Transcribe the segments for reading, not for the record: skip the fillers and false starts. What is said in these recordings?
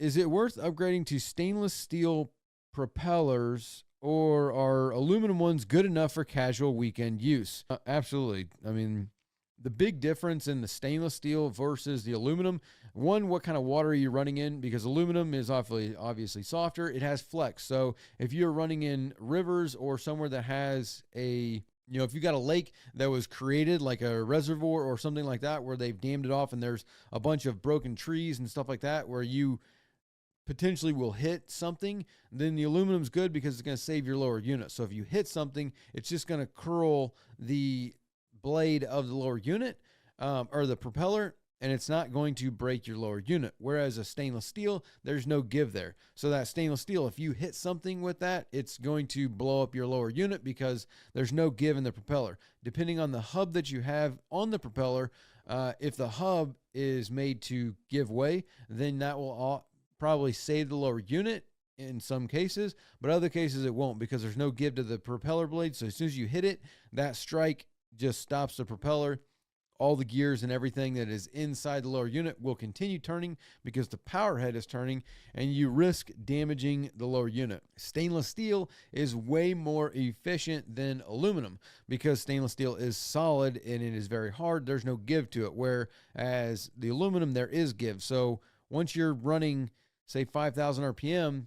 is it worth upgrading to stainless steel propellers, or are aluminum ones good enough for casual weekend use? Absolutely. I mean, the big difference in the stainless steel versus the aluminum, one, what kind of water are you running in? Because aluminum is obviously softer. It has flex. So if you're running in rivers or somewhere that has if you got a lake that was created like a reservoir or something like that, where they've dammed it off and there's a bunch of broken trees and stuff like that, where you potentially will hit something, then the aluminum's good because it's going to save your lower unit. So if you hit something, it's just going to curl the blade of the lower unit or the propeller, and it's not going to break your lower unit. Whereas a stainless steel, there's no give there. So that stainless steel, if you hit something with that, it's going to blow up your lower unit because there's no give in the propeller. Depending on the hub that you have on the propeller, if the hub is made to give way, then that will probably save the lower unit in some cases, but other cases it won't, because there's no give to the propeller blade. So as soon as you hit it, that strike just stops the propeller. All the gears and everything that is inside the lower unit will continue turning because the power head is turning, and you risk damaging the lower unit. Stainless steel is way more efficient than aluminum because stainless steel is solid and it is very hard. There's no give to it, whereas the aluminum, there is give. So once you're running, say, 5,000 RPM,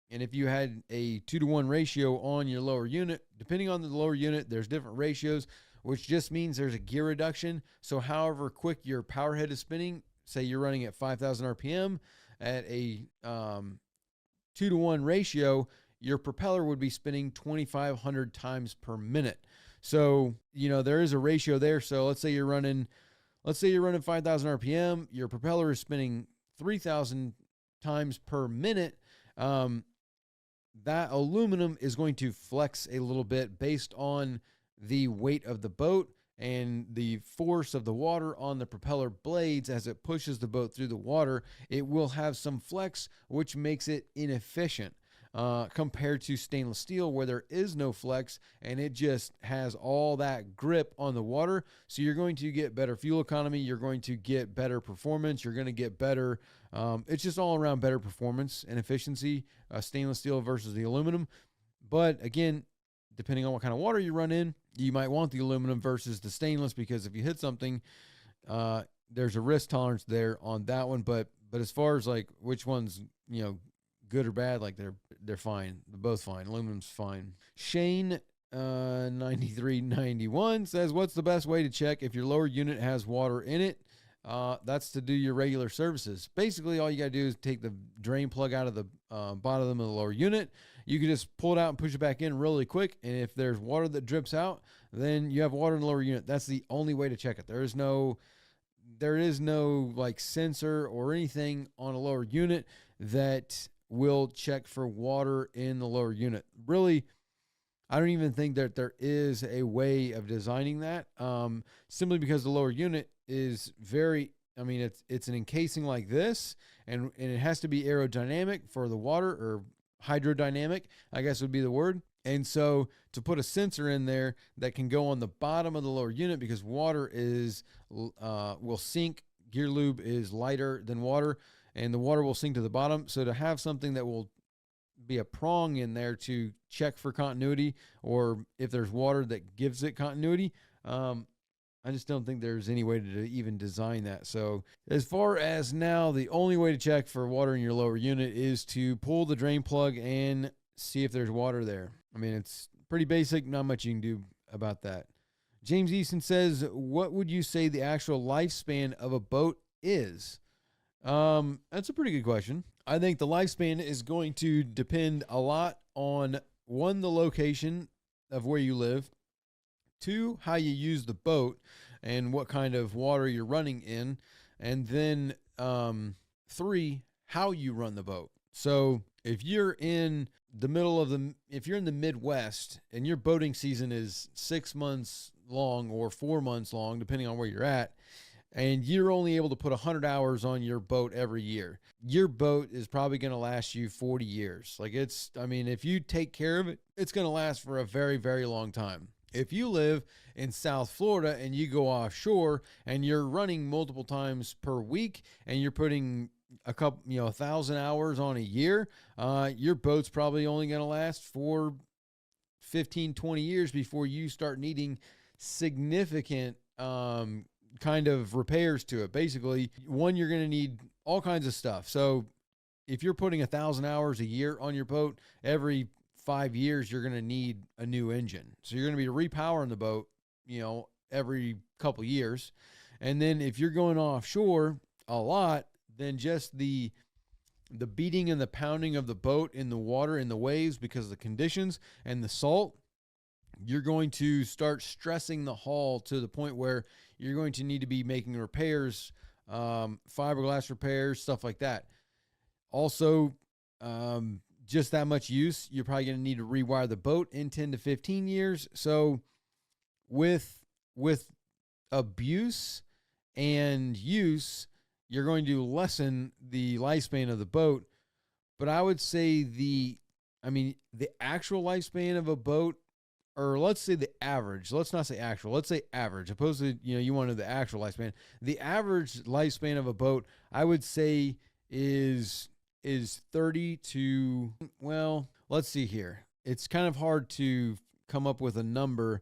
and if you had a 2-to-1 ratio on your lower unit, depending on the lower unit, there's different ratios, which just means there's a gear reduction. So however quick your power head is spinning, say you're running at 5,000 RPM at a 2-to-1 ratio, your propeller would be spinning 2,500 times per minute. So, there is a ratio there. So let's say you're running 5,000 RPM, your propeller is spinning 3,000 times per minute. That aluminum is going to flex a little bit based on the weight of the boat and the force of the water on the propeller blades as it pushes the boat through the water. It will have some flex, which makes it inefficient compared to stainless steel, where there is no flex and it just has all that grip on the water. So you're going to get better fuel economy. You're going to get better performance. You're going to get better. It's just all around better performance and efficiency, stainless steel versus the aluminum. But again, depending on what kind of water you run in, you might want the aluminum versus the stainless, because if you hit something, there's a risk tolerance there on that one. But as far as like which one's, good or bad, like they're fine. They're both fine. Aluminum's fine. Shane 9391 says, what's the best way to check if your lower unit has water in it? That's to do your regular services. Basically, all you got to do is take the drain plug out of the bottom of the lower unit. You can just pull it out and push it back in really quick. And if there's water that drips out, then you have water in the lower unit. That's the only way to check it. There is no like sensor or anything on a lower unit that will check for water in the lower unit. Really, I don't even think that there is a way of designing that, simply because the lower unit is it's an encasing like this, and it has to be aerodynamic for the water, or hydrodynamic, I guess would be the word. And so to put a sensor in there that can go on the bottom of the lower unit, because water will sink, gear lube is lighter than water, and the water will sink to the bottom. So to have something that will be a prong in there to check for continuity, or if there's water that gives it continuity, I just don't think there's any way to even design that. So as far as now, the only way to check for water in your lower unit is to pull the drain plug and see if there's water there. I mean, it's pretty basic, not much you can do about that. James Easton says, what would you say the actual lifespan of a boat is? That's a pretty good question. I think the lifespan is going to depend a lot on, one, the location of where you live, two, how you use the boat and what kind of water you're running in, and then three, how you run the boat. So if you're in the Midwest and your boating season is 6 months long or 4 months long, depending on where you're at, and you're only able to put 100 hours on your boat every year, your boat is probably going to last you 40 years. If you take care of it, it's going to last for a very, very long time. If you live in South Florida and you go offshore and you're running multiple times per week and you're putting, a couple, 1,000 hours on a year, your boat's probably only going to last for 15, 20 years before you start needing significant kind of repairs to it. Basically, one, you're going to need all kinds of stuff. So if you're putting 1,000 hours a year on your boat, every 5 years, you're going to need a new engine. So you're going to be repowering the boat, every couple years. And then if you're going offshore a lot, then just the beating and the pounding of the boat in the water, in the waves, because of the conditions and the salt, you're going to start stressing the hull to the point where you're going to need to be making repairs, fiberglass repairs, stuff like that. Also, just that much use, you're probably going to need to rewire the boat in 10 to 15 years. So with abuse and use, you're going to lessen the lifespan of the boat. But I would say the actual lifespan of a boat, or let's say the average, let's not say actual, let's say average, opposed to, you want to know the actual lifespan. The average lifespan of a boat, I would say is 30 to, well, let's see here. It's kind of hard to come up with a number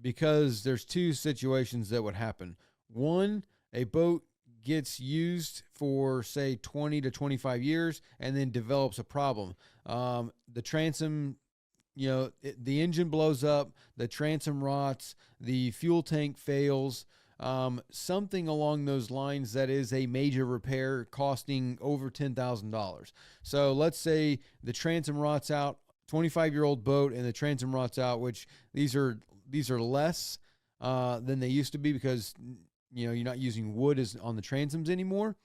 because there's two situations that would happen. One, a boat gets used for, say, 20 to 25 years and then develops a problem. The transom, the engine blows up, the transom rots, the fuel tank fails, something along those lines that is a major repair costing over $10,000. So let's say the transom rots out, 25-year-old boat, and the transom rots out, which these are less than they used to be because you're not using wood as on the transoms anymore.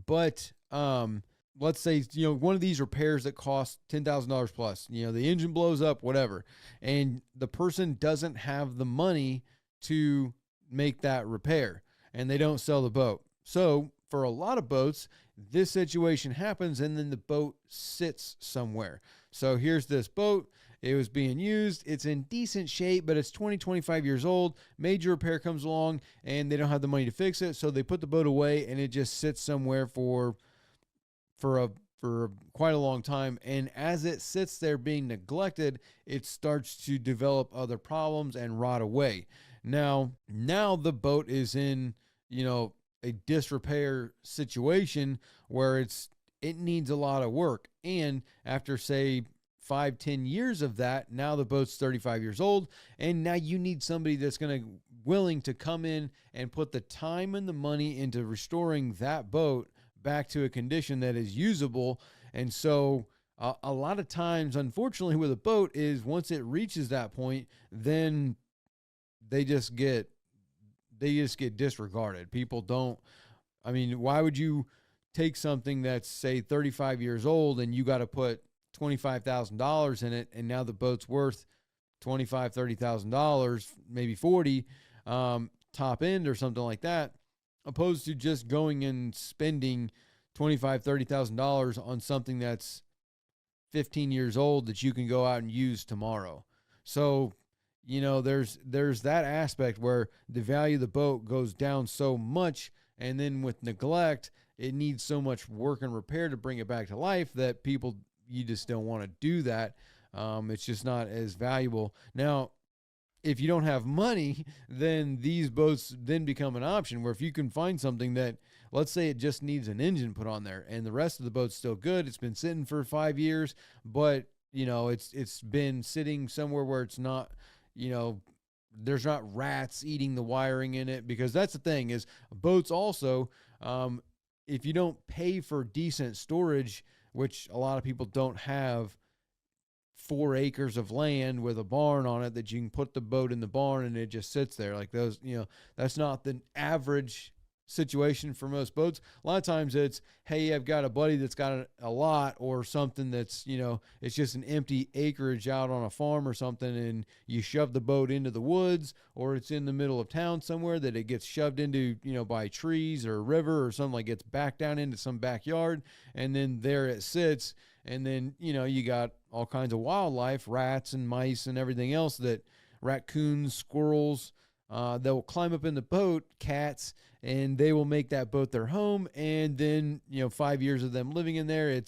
But let's say one of these repairs that cost $10,000 plus. The engine blows up, whatever, and the person doesn't have the money to make that repair, and they don't sell the boat. So for a lot of boats, this situation happens, and then the boat sits somewhere. So here's this boat. It was being used. It's in decent shape, but it's 20, 25 years old. Major repair comes along, and they don't have the money to fix it. So they put the boat away, and it just sits somewhere for quite a long time. And as it sits there being neglected, it starts to develop other problems and rot away. Now the boat is in, a disrepair situation where it needs a lot of work. And after, say, 5-10 years of that, now the boat's 35 years old, and now you need somebody that's willing to come in and put the time and the money into restoring that boat back to a condition that is usable. And so a lot of times, unfortunately, with a boat is once it reaches that point, then they just get disregarded. People don't, why would you take something that's, say, 35 years old and you got to put $25,000 in it, and now the boat's worth $25,000, $30,000, maybe 40, top end or something like that, opposed to just going and spending $25,000, $30,000 on something that's 15 years old that you can go out and use tomorrow. So, there's that aspect where the value of the boat goes down so much, and then with neglect, it needs so much work and repair to bring it back to life that you just don't want to do that. It's just not as valuable. Now, if you don't have money, then these boats then become an option where if you can find something that, let's say it just needs an engine put on there and the rest of the boat's still good. It's been sitting for 5 years, but it's been sitting somewhere where it's not, there's not rats eating the wiring in it, because that's the thing is boats also, if you don't pay for decent storage, which a lot of people don't have 4 acres of land with a barn on it that you can put the boat in the barn and it just sits there like those, that's not the average situation for most boats. A lot of times it's, hey, I've got a buddy that's got a lot or something that's, it's just an empty acreage out on a farm or something, and you shove the boat into the woods, or it's in the middle of town somewhere that it gets shoved into, by trees or a river or something, like gets back down into some backyard, and then there it sits. And then, you got all kinds of wildlife, rats and mice and everything else, that raccoons, squirrels, they'll climb up in the boat, cats, and they will make that boat their home. And then, 5 years of them living in there,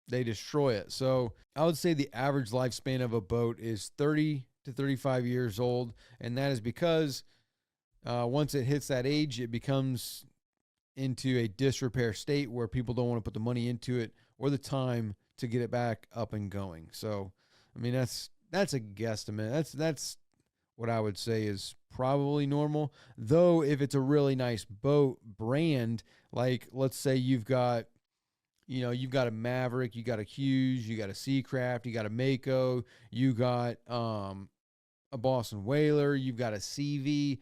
they destroy it. So I would say the average lifespan of a boat is 30 to 35 years old. And that is because once it hits that age, it becomes into a disrepair state where people don't want to put the money into it or the time to get it back up and going. So, I mean, that's a guesstimate. That's what I would say is probably normal. Though if it's a really nice boat brand, like let's say you've got a Maverick, you got a Hughes, you got a Seacraft, you got a Mako, you got a Boston Whaler, you've got a CV.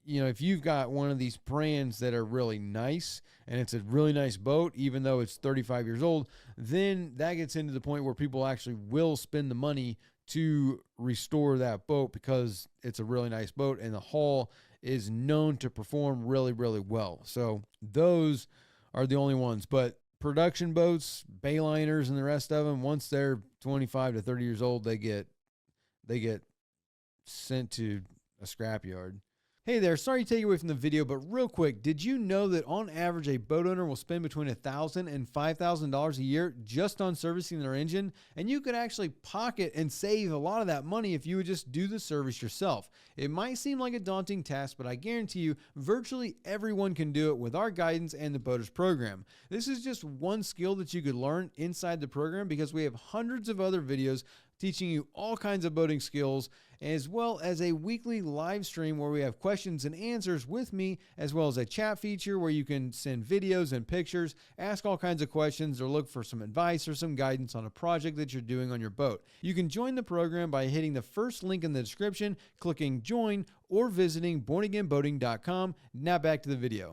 If you've got one of these brands that are really nice and it's a really nice boat, even though it's 35 years old, then that gets into the point where people actually will spend the money to restore that boat because it's a really nice boat and the hull is known to perform really, really well. So those are the only ones. But production boats, bayliners, and the rest of them, once they're 25 to 30 years old, they get sent to a scrapyard. Hey there, sorry to take you away from the video, but real quick, did you know that on average a boat owner will spend between $1,000 and $5,000 a year just on servicing their engine? And you could actually pocket and save a lot of that money if you would just do the service yourself. It might seem like a daunting task, but I guarantee you virtually everyone can do it with our guidance and the Boaters program. This is just one skill that you could learn inside the program because we have hundreds of other videos teaching you all kinds of boating skills, as well as a weekly live stream where we have questions and answers with me, as well as a chat feature where you can send videos and pictures, ask all kinds of questions, or look for some advice or some guidance on a project that you're doing on your boat. You can join the program by hitting the first link in the description, clicking join, or visiting bornagainboating.com. Now back to the video.